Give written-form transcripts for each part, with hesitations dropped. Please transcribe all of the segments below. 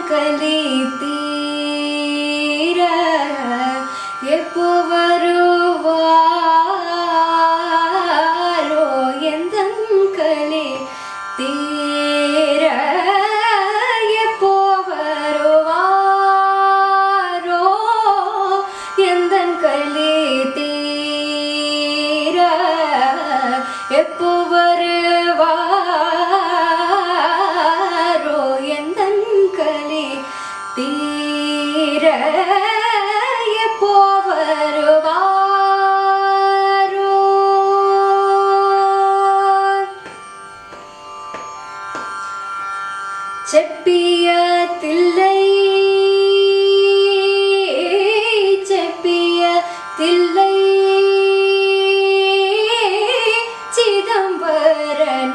கலி தீர எப்போ வருவாரோ எந்தன் கலி தீர எப்போ வருவாரோ எந்தன் கலி தீர எப்போ வருவாரோ எந்தன் கலி தீர எப்போ வருவாரோ செப்பிய தில்லை செப்பிய தில்லை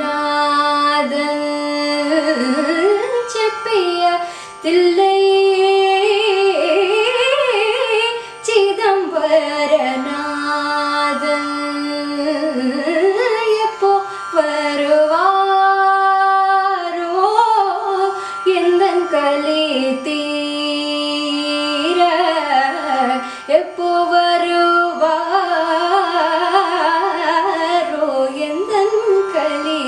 சிதம்பரநாதன் செப்பிய தில்லை சிதம்பரநாதன் எப்போ வருவாரோ எந்தன் கலி தீர எப்போ வருவாரோ எந்தன் கலி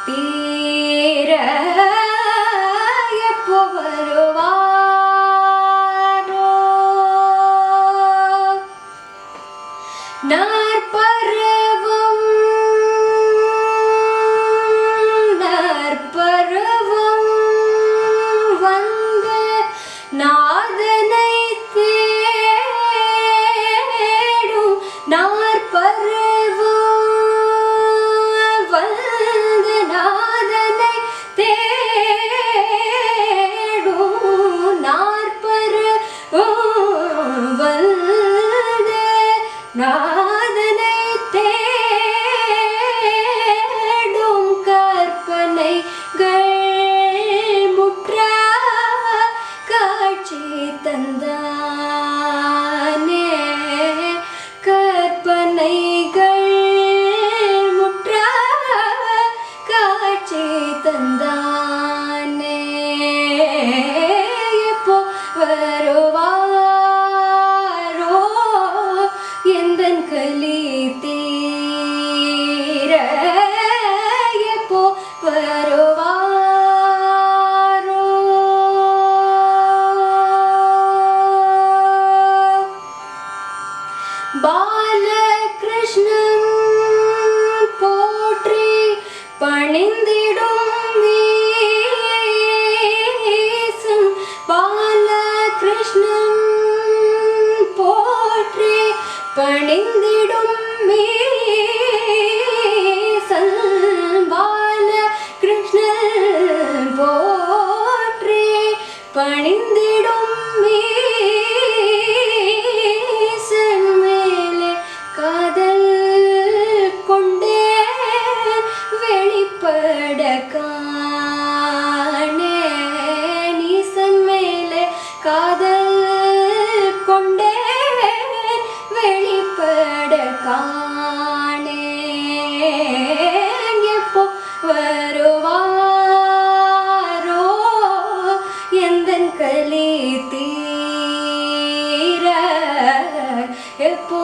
தீர எப்போ வருவாரோ நாற்பருவம் வந்து நாதனை தேடும் நாற்பருவம் வந்து நாதனை தேடும் நாற்பருவம் வந்து நாதனை தேடும் கற்பனைகள் முற்ற காட்சி தந்தானே கற்பனைகள் முற்ற காட்சி தந்தானே எப்போ வருவாரோ எந்தன் கலி தீர எப்போ வருவாரோ பாலகிருஷ்ணன் போற்றி பணிந்திடும் வீசன் பாலகிருஷ்ணன் போற்றி பணிந்திடும் வீசன் பாலகிருஷ்ணன் போற்றி பணிந்திடும் வீசன் மேலே காதல் கொண்டே வெளிப்பட காணே நீசன் மேலே காதல் கொண்டே வெளிப்பட காணே எப்போ வருவாரோ எந்தன் கலி தீர எப்போ